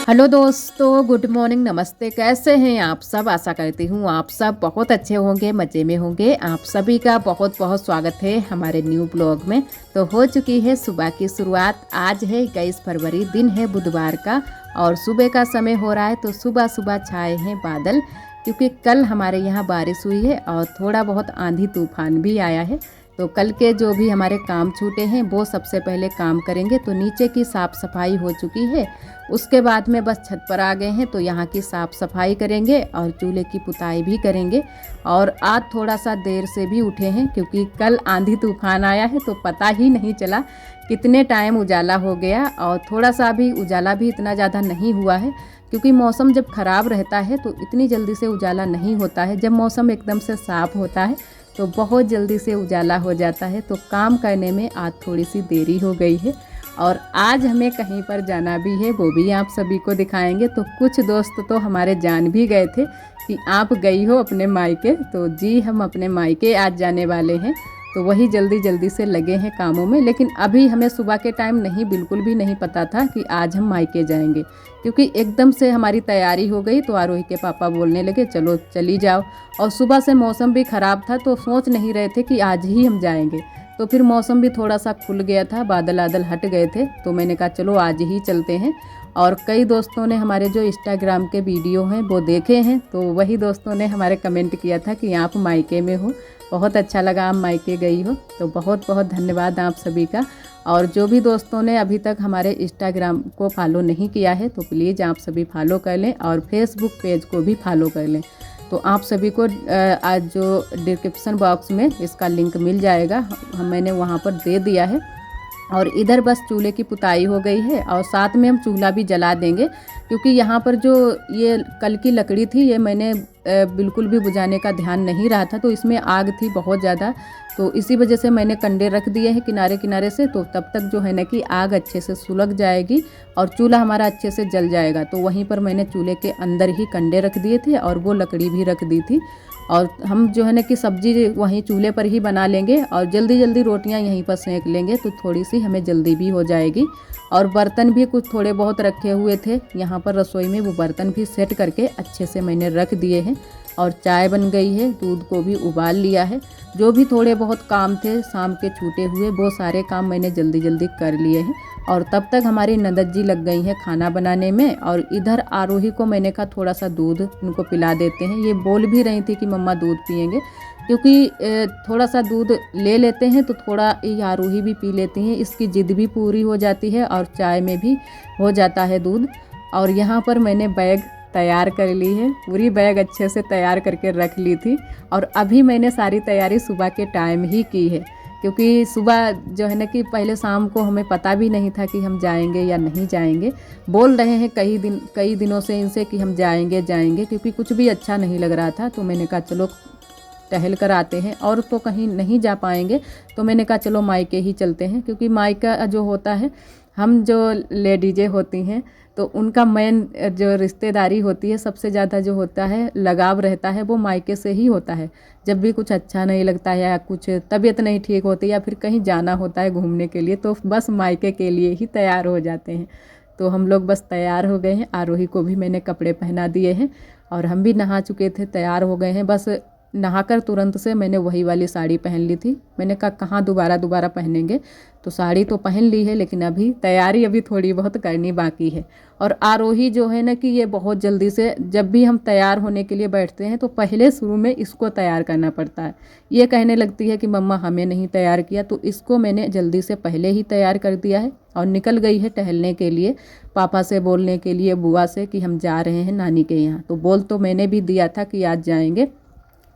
Hello दोस्तों, good morning, नमस्ते। कैसे हैं आप सब? आशा करती हूँ आप सब बहुत अच्छे होंगे, मज़े में होंगे। आप सभी का बहुत बहुत स्वागत है हमारे न्यू ब्लॉग में। तो हो चुकी है सुबह की शुरुआत। आज है 21 फरवरी, दिन है बुधवार का और सुबह का समय हो रहा है। तो सुबह सुबह छाए हैं बादल, क्योंकि कल हमारे यहाँ बारिश हुई है और थोड़ा बहुत आंधी तूफान भी आया है। तो कल के जो भी हमारे काम छूटे हैं वो सबसे पहले काम करेंगे। तो नीचे की साफ़ सफाई हो चुकी है, उसके बाद में बस छत पर आ गए हैं। तो यहाँ की साफ़ सफाई करेंगे और चूल्हे की पुताई भी करेंगे। और आज थोड़ा सा देर से भी उठे हैं, क्योंकि कल आंधी तूफान आया है तो पता ही नहीं चला कितने टाइम उजाला हो गया। और थोड़ा सा भी उजाला भी इतना ज़्यादा नहीं हुआ है, क्योंकि मौसम जब ख़राब रहता है तो इतनी जल्दी से उजाला नहीं होता है। जब मौसम एकदम से साफ़ होता है तो बहुत जल्दी से उजाला हो जाता है। तो काम करने में आज थोड़ी सी देरी हो गई है। और आज हमें कहीं पर जाना भी है, वो भी आप सभी को दिखाएंगे। तो कुछ दोस्त तो हमारे जान भी गए थे कि आप गई हो अपने मायके। तो जी, हम अपने मायके आज जाने वाले हैं। तो वही जल्दी जल्दी से लगे हैं कामों में। लेकिन अभी हमें सुबह के टाइम नहीं, बिल्कुल भी नहीं पता था कि आज हम मायके जाएंगे, क्योंकि एकदम से हमारी तैयारी हो गई। तो आरोही के पापा बोलने लगे चलो चली जाओ। और सुबह से मौसम भी ख़राब था तो सोच नहीं रहे थे कि आज ही हम जाएंगे। तो फिर मौसम भी थोड़ा सा खुल गया था, बादल आदल हट गए थे। तो मैंने कहा चलो आज ही चलते हैं। और कई दोस्तों ने हमारे जो इंस्टाग्राम के वीडियो हैं वो देखे हैं। तो वही दोस्तों ने हमारे कमेंट किया था कि आप मायके में हो, बहुत अच्छा लगा आप मायके गई हो। तो बहुत बहुत धन्यवाद आप सभी का। और जो भी दोस्तों ने अभी तक हमारे इंस्टाग्राम को फॉलो नहीं किया है तो प्लीज़ आप सभी फॉलो कर लें और फेसबुक पेज को भी फॉलो कर लें। तो आप सभी को आज जो डिस्क्रिप्शन बॉक्स में इसका लिंक मिल जाएगा, मैंने वहाँ पर दे दिया है। और इधर बस चूल्हे की पुताई हो गई है और साथ में हम चूल्हा भी जला देंगे, क्योंकि यहाँ पर जो ये कल की लकड़ी थी ये मैंने बिल्कुल भी बुझाने का ध्यान नहीं रहा था। तो इसमें आग थी बहुत ज़्यादा, तो इसी वजह से मैंने कंडे रख दिए हैं किनारे किनारे से। तो तब तक जो है ना कि आग अच्छे से सुलग जाएगी और चूल्हा हमारा अच्छे से जल जाएगा। तो वहीं पर मैंने चूल्हे के अंदर ही कंडे रख दिए थे और वो लकड़ी भी रख दी थी। और हम जो है ना कि सब्जी वहीं चूल्हे पर ही बना लेंगे और जल्दी जल्दी रोटियां यहीं पर सेंक लेंगे। तो थोड़ी सी हमें जल्दी भी हो जाएगी। और बर्तन भी कुछ थोड़े बहुत रखे हुए थे यहाँ पर रसोई में, वो बर्तन भी सेट करके अच्छे से मैंने रख दिए हैं। और चाय बन गई है, दूध को भी उबाल लिया है। जो भी थोड़े बहुत काम थे शाम के छूटे हुए वो सारे काम मैंने जल्दी जल्दी कर लिए हैं। और तब तक हमारी ननद जी लग गई हैं खाना बनाने में। और इधर आरोही को मैंने कहा थोड़ा सा दूध उनको पिला देते हैं। ये बोल भी रही थी कि मम्मा दूध पियेंगे, क्योंकि थोड़ा सा दूध ले लेते हैं तो थोड़ा ये आरोही भी पी लेती हैं। इसकी ज़िद भी पूरी हो जाती है और चाय में भी हो जाता है दूध। और यहाँ पर मैंने बैग तैयार कर ली है, पूरी बैग अच्छे से तैयार करके रख ली थी। और अभी मैंने सारी तैयारी सुबह के टाइम ही की है, क्योंकि सुबह जो है ना कि पहले शाम को हमें पता भी नहीं था कि हम जाएंगे या नहीं जाएंगे। बोल रहे हैं कई दिनों से इनसे कि हम जाएंगे जाएंगे, क्योंकि कुछ भी अच्छा नहीं लग रहा था। तो मैंने कहा चलो टहल कर आते हैं, और तो कहीं नहीं जा पाएंगे। तो मैंने कहा चलो मायके ही चलते हैं, क्योंकि मायका जो होता है, हम जो लेडीज़ें होती हैं तो उनका मेन जो रिश्तेदारी होती है, सबसे ज़्यादा जो होता है लगाव रहता है वो मायके से ही होता है। जब भी कुछ अच्छा नहीं लगता है या कुछ तबीयत नहीं ठीक होती या फिर कहीं जाना होता है घूमने के लिए, तो बस मायके के लिए ही तैयार हो जाते हैं। तो हम लोग बस तैयार हो गए हैं। आरोही को भी मैंने कपड़े पहना दिए हैं और हम भी नहा चुके थे, तैयार हो गए हैं। बस नहाकर तुरंत से मैंने वही वाली साड़ी पहन ली थी। मैंने कहा कहाँ दोबारा पहनेंगे, तो साड़ी तो पहन ली है, लेकिन अभी तैयारी अभी थोड़ी बहुत करनी बाकी है। और आरोही जो है ना कि ये बहुत जल्दी से, जब भी हम तैयार होने के लिए बैठते हैं तो पहले शुरू में इसको तैयार करना पड़ता है। ये कहने लगती है कि मम्मा हमें नहीं तैयार किया, तो इसको मैंने जल्दी से पहले ही तैयार कर दिया है और निकल गई है टहलने के लिए, पापा से बोलने के लिए, बुआ से कि हम जा रहे हैं नानी के यहाँ। तो बोल तो मैंने भी दिया था कि आज जाएंगे,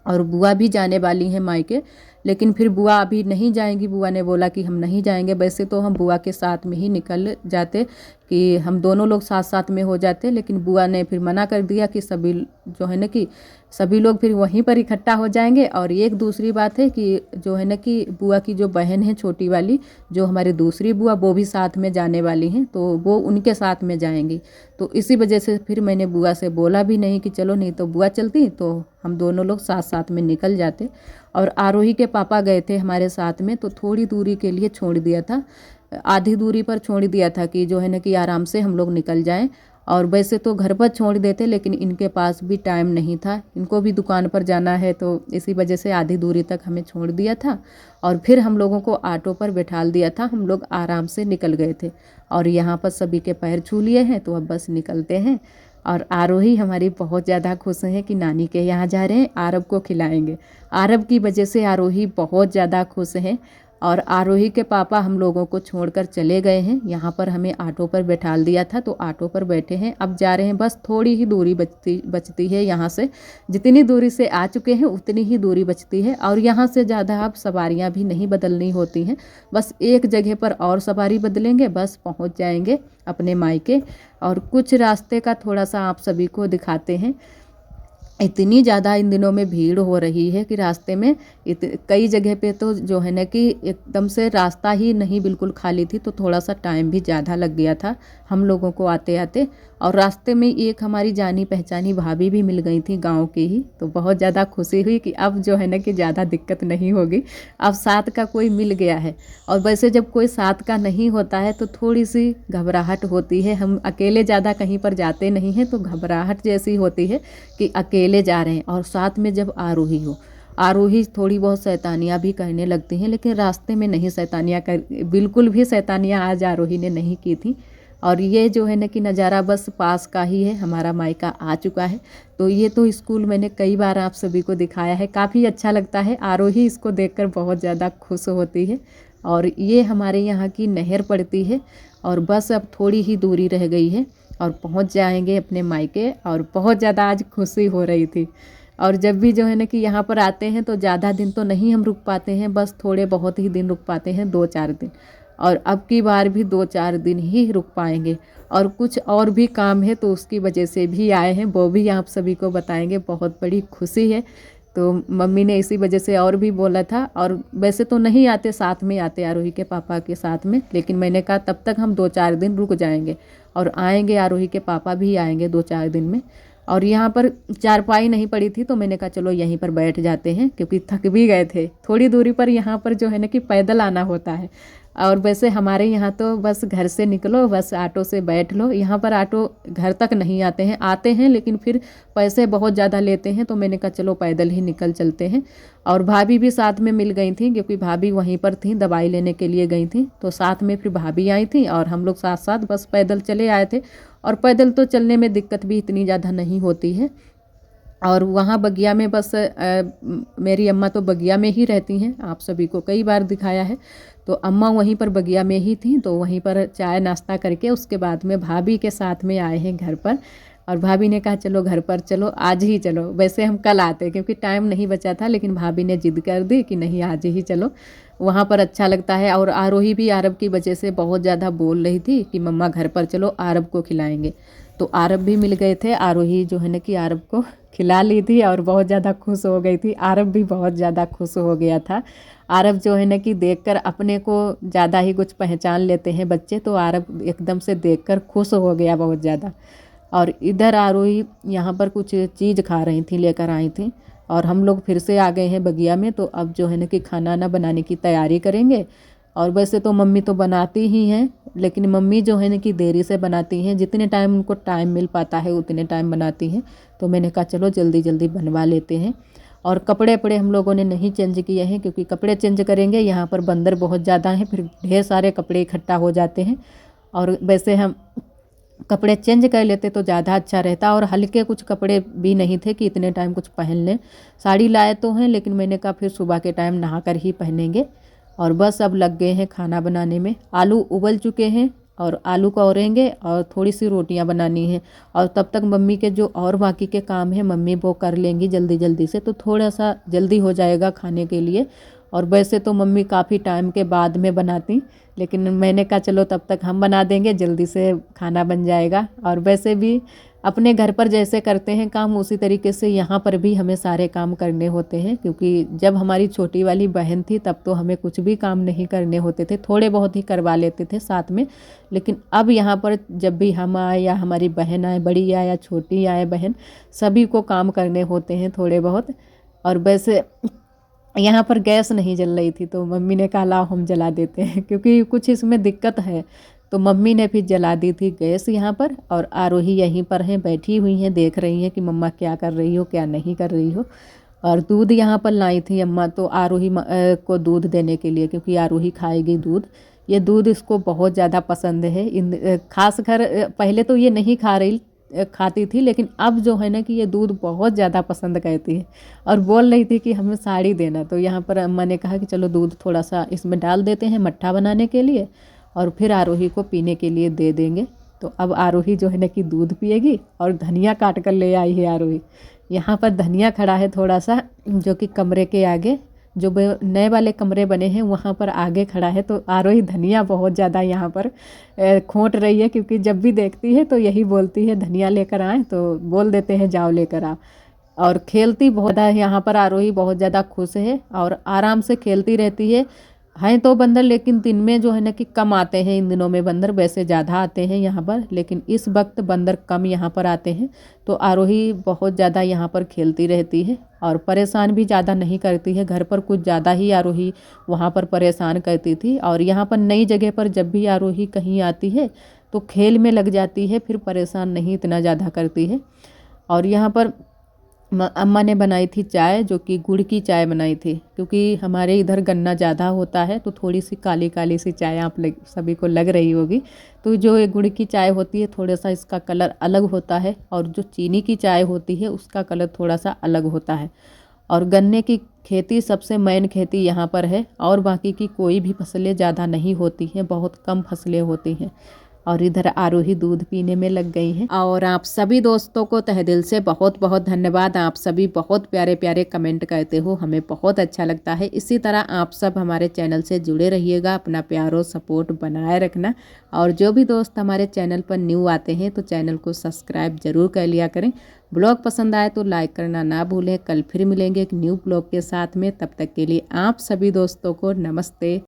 और बुआ भी जाने वाली हैं मायके। लेकिन फिर बुआ अभी नहीं जाएंगी, बुआ ने बोला कि हम नहीं जाएंगे। वैसे तो हम बुआ के साथ में ही निकल जाते कि हम दोनों लोग साथ साथ में हो जाते, लेकिन बुआ ने फिर मना कर दिया कि सभी जो है ना कि सभी लोग फिर वहीं पर इकट्ठा हो जाएंगे। और एक दूसरी बात है कि जो है ना कि बुआ की जो बहन है छोटी वाली, जो हमारी दूसरी बुआ, वो भी साथ में जाने वाली हैं, तो वो उनके साथ में जाएंगी। तो इसी वजह से फिर मैंने बुआ से बोला भी नहीं कि चलो, नहीं तो बुआ चलती तो हम दोनों लोग साथ साथ में निकल जाते। और आरोही के पापा गए थे हमारे साथ में, तो थोड़ी दूरी के लिए छोड़ दिया था, आधी दूरी पर छोड़ दिया था कि जो है ना कि आराम से हम लोग निकल जाएं। और वैसे तो घर पर छोड़ देते, लेकिन इनके पास भी टाइम नहीं था, इनको भी दुकान पर जाना है, तो इसी वजह से आधी दूरी तक हमें छोड़ दिया था और फिर हम लोगों को ऑटो पर बैठाल दिया था। हम लोग आराम से निकल गए थे और यहाँ पर सभी के पैर छू लिए हैं, तो अब बस निकलते हैं। और आरोही हमारी बहुत ज़्यादा खुश है कि नानी के यहाँ जा रहे हैं, आरब को खिलाएंगे। आरब की वजह से आरोही बहुत ज़्यादा खुश है। और आरोही के पापा हम लोगों को छोड़कर चले गए हैं, यहाँ पर हमें ऑटो पर बैठाल दिया था, तो ऑटो पर बैठे हैं, अब जा रहे हैं। बस थोड़ी ही दूरी बचती है यहाँ से, जितनी दूरी से आ चुके हैं उतनी ही दूरी बचती है। और यहाँ से ज़्यादा अब सवारियाँ भी नहीं बदलनी होती हैं, बस एक जगह पर और सवारी बदलेंगे, बस पहुँच जाएंगे अपने मायके। और कुछ रास्ते का थोड़ा सा आप सभी को दिखाते हैं। इतनी ज़्यादा इन दिनों में भीड़ हो रही है कि रास्ते में कई जगह पे तो जो है ना कि एकदम से रास्ता ही नहीं, बिल्कुल खाली थी, तो थोड़ा सा टाइम भी ज़्यादा लग गया था हम लोगों को आते आते। और रास्ते में एक हमारी जानी पहचानी भाभी भी मिल गई थी गांव की ही, तो बहुत ज़्यादा खुशी हुई कि अब जो है ना कि ज़्यादा दिक्कत नहीं होगी, अब साथ का कोई मिल गया है। और वैसे जब कोई साथ का नहीं होता है तो थोड़ी सी घबराहट होती है, हम अकेले ज़्यादा कहीं पर जाते नहीं हैं, तो घबराहट जैसी होती है कि अकेले जा रहे हैं। और साथ में जब आरोही हो, आरोही थोड़ी बहुत शैतानियाँ भी करने लगती हैं, लेकिन रास्ते में नहीं शैतानियाँ कर, बिल्कुल भी शैतानियाँ आज आरोही ने नहीं की थी। और ये जो है ना कि नज़ारा बस पास का ही है, हमारा मायका आ चुका है। तो ये तो स्कूल मैंने कई बार आप सभी को दिखाया है, काफ़ी अच्छा लगता है। आरोही इसको देखकर बहुत ज़्यादा खुश होती है। और ये हमारे यहाँ की नहर पड़ती है और बस अब थोड़ी ही दूरी रह गई है और पहुँच जाएंगे अपने मायके। और बहुत ज़्यादा आज खुशी हो रही थी। और जब भी जो है ना कि यहाँ पर आते हैं तो ज़्यादा दिन तो नहीं हम रुक पाते हैं, बस थोड़े बहुत ही दिन रुक पाते हैं, 2-4 दिन। और अब की बार भी 2-4 दिन ही रुक पाएंगे। और कुछ और भी काम है तो उसकी वजह से भी आए हैं, वो भी आप सभी को बताएंगे। बहुत बड़ी खुशी है, तो मम्मी ने इसी वजह से और भी बोला था। और वैसे तो नहीं आते, साथ में आते आरोही के पापा के साथ में, लेकिन मैंने कहा तब तक हम 2-4 दिन रुक जाएंगे और आएंगे, आरोही के पापा भी आएंगे 2-4 दिन में। और यहाँ पर चारपाई नहीं पड़ी थी, तो मैंने कहा चलो यहीं पर बैठ जाते हैं, क्योंकि थक भी गए थे। थोड़ी दूरी पर यहाँ पर जो है ना कि पैदल आना होता है। और वैसे हमारे यहाँ तो बस घर से निकलो, बस ऑटो से बैठ लो। यहाँ पर ऑटो घर तक नहीं आते हैं, आते हैं लेकिन फिर पैसे बहुत ज़्यादा लेते हैं, तो मैंने कहा चलो पैदल ही निकल चलते हैं। और भाभी भी साथ में मिल गई थी, क्योंकि भाभी वहीं पर थी, दवाई लेने के लिए गई थी, तो साथ में फिर भाभी आई थी और हम लोग साथ साथ बस पैदल चले आए थे। और पैदल तो चलने में दिक्कत भी इतनी ज़्यादा नहीं होती है। और वहाँ बगिया में बस मेरी अम्मा तो बगिया में ही रहती हैं, आप सभी को कई बार दिखाया है। तो अम्मा वहीं पर बगिया में ही थी, तो वहीं पर चाय नाश्ता करके उसके बाद में भाभी के साथ में आए हैं घर पर। और भाभी ने कहा चलो घर पर चलो, आज ही चलो। वैसे हम कल आते क्योंकि टाइम नहीं बचा था, लेकिन भाभी ने जिद कर दी कि नहीं आज ही चलो, वहाँ पर अच्छा लगता है। और आरोही भी आरब की वजह से बहुत ज़्यादा बोल रही थी कि मम्मा घर पर चलो, आरब को खिलाएंगे। तो आरब भी मिल गए थे, आरोही जो है ना कि आरब को खिला ली थी और बहुत ज़्यादा खुश हो गई थी। आरब भी बहुत ज़्यादा खुश हो गया था। आरब जो है ना कि देखकर अपने को ज़्यादा ही कुछ पहचान लेते हैं बच्चे, तो आरब एकदम से देखकर खुश हो गया बहुत ज़्यादा। और इधर आरोही यहाँ पर कुछ चीज़ खा रही थी, लेकर आई थी। और हम लोग फिर से आ गए हैं बगिया में, तो अब जो है ना कि खाना ना बनाने की तैयारी करेंगे। और वैसे तो मम्मी तो बनाती ही हैं, लेकिन मम्मी जो है ना कि देरी से बनाती हैं, जितने टाइम उनको टाइम मिल पाता है उतने टाइम बनाती हैं। तो मैंने कहा चलो जल्दी जल्दी बनवा लेते हैं। और कपड़े वपड़े हम लोगों ने नहीं चेंज किए हैं, क्योंकि कपड़े चेंज करेंगे यहाँ पर बंदर बहुत ज़्यादा हैं, फिर ढेर सारे कपड़े इकट्ठा हो जाते हैं। और वैसे हम कपड़े चेंज कर लेते तो ज़्यादा अच्छा रहता। और हल्के कुछ कपड़े भी नहीं थे कि इतने टाइम कुछ पहन लें। साड़ी लाए तो हैं, लेकिन मैंने कहा फिर सुबह के टाइम नहा कर ही पहनेंगे। और बस अब लग गए हैं खाना बनाने में। आलू उबल चुके हैं और आलू को औरेंगे और थोड़ी सी रोटियां बनानी है। और तब तक मम्मी के जो और बाकी के काम है मम्मी वो कर लेंगी जल्दी जल्दी से, तो थोड़ा सा जल्दी हो जाएगा खाने के लिए। और वैसे तो मम्मी काफ़ी टाइम के बाद में बनाती, लेकिन मैंने कहा चलो तब तक हम बना देंगे, जल्दी से खाना बन जाएगा। और वैसे भी अपने घर पर जैसे करते हैं काम, उसी तरीके से यहाँ पर भी हमें सारे काम करने होते हैं। क्योंकि जब हमारी छोटी वाली बहन थी तब तो हमें कुछ भी काम नहीं करने होते थे, थोड़े बहुत ही करवा लेते थे साथ में। लेकिन अब यहाँ पर जब भी हम आए या हमारी बहन आए, बड़ी आए या छोटी आए बहन, सभी को काम करने होते हैं थोड़े बहुत। और वैसे यहाँ पर गैस नहीं जल रही थी, तो मम्मी ने कहा लाओ हम जला देते हैं, क्योंकि कुछ इसमें दिक्कत है। तो मम्मी ने फिर जला दी थी गैस यहाँ पर, और आरोही यहीं पर हैं, बैठी हुई हैं, देख रही हैं कि मम्मा क्या कर रही हो क्या नहीं कर रही हो। और दूध यहाँ पर लाई थी अम्मा तो आरोही को दूध देने के लिए, क्योंकि आरोही खाएगी दूध। ये दूध इसको बहुत ज़्यादा पसंद है। खासकर पहले तो ये नहीं खाती थी, लेकिन अब जो है ना कि ये दूध बहुत ज़्यादा पसंद करती है और बोल रही थी कि हमें साड़ी देना। तो यहाँ पर अम्मा ने कहा कि चलो दूध थोड़ा सा इसमें डाल देते हैं मट्ठा बनाने के लिए, और फिर आरोही को पीने के लिए दे देंगे। तो अब आरोही जो है ना कि दूध पिएगी। और धनिया काट कर ले आई है आरोही। यहाँ पर धनिया खड़ा है थोड़ा सा, जो कि कमरे के आगे, जो नए वाले कमरे बने हैं वहाँ पर आगे खड़ा है। तो आरोही धनिया बहुत ज़्यादा यहाँ पर खोंट रही है, क्योंकि जब भी देखती है तो यही बोलती है धनिया लेकर आए, तो बोल देते हैं जाओ लेकर आओ। और खेलती बहुत है यहाँ पर आरोही, बहुत ज़्यादा खुश है और आराम से खेलती रहती है। हैं तो बंदर, लेकिन दिन में जो है ना कि कम आते हैं। इन दिनों में बंदर वैसे ज़्यादा आते हैं यहाँ पर, लेकिन इस वक्त बंदर कम यहाँ पर आते हैं। तो आरोही बहुत ज़्यादा यहाँ पर खेलती रहती है और परेशान भी ज़्यादा नहीं करती है। घर पर कुछ ज़्यादा ही आरोही वहाँ पर परेशान करती थी, और यहाँ पर नई जगह पर जब भी आरोही कहीं आती है तो खेल में लग जाती है, फिर परेशान नहीं इतना ज़्यादा करती है। और यहाँ पर अम्मा ने बनाई थी चाय, जो कि गुड़ की चाय बनाई थी, क्योंकि हमारे इधर गन्ना ज़्यादा होता है तो थोड़ी सी काली काली सी चाय आप सभी को लग रही होगी। तो जो ये गुड़ की चाय होती है थोड़ा सा इसका कलर अलग होता है, और जो चीनी की चाय होती है उसका कलर थोड़ा सा अलग होता है। और गन्ने की खेती सबसे मेन खेती यहाँ पर है, और बाकी की कोई भी फसलें ज़्यादा नहीं होती हैं, बहुत कम फसलें होती हैं। और इधर आरोही दूध पीने में लग गई हैं। और आप सभी दोस्तों को तहे दिल से बहुत बहुत धन्यवाद। आप सभी बहुत प्यारे प्यारे कमेंट करते हो, हमें बहुत अच्छा लगता है। इसी तरह आप सब हमारे चैनल से जुड़े रहिएगा, अपना प्यार और सपोर्ट बनाए रखना। और जो भी दोस्त हमारे चैनल पर न्यू आते हैं तो चैनल को सब्सक्राइब जरूर कर लिया करें। ब्लॉग पसंद आए तो लाइक करना ना भूलें। कल फिर मिलेंगे एक न्यू ब्लॉग के साथ में, तब तक के लिए आप सभी दोस्तों को नमस्ते।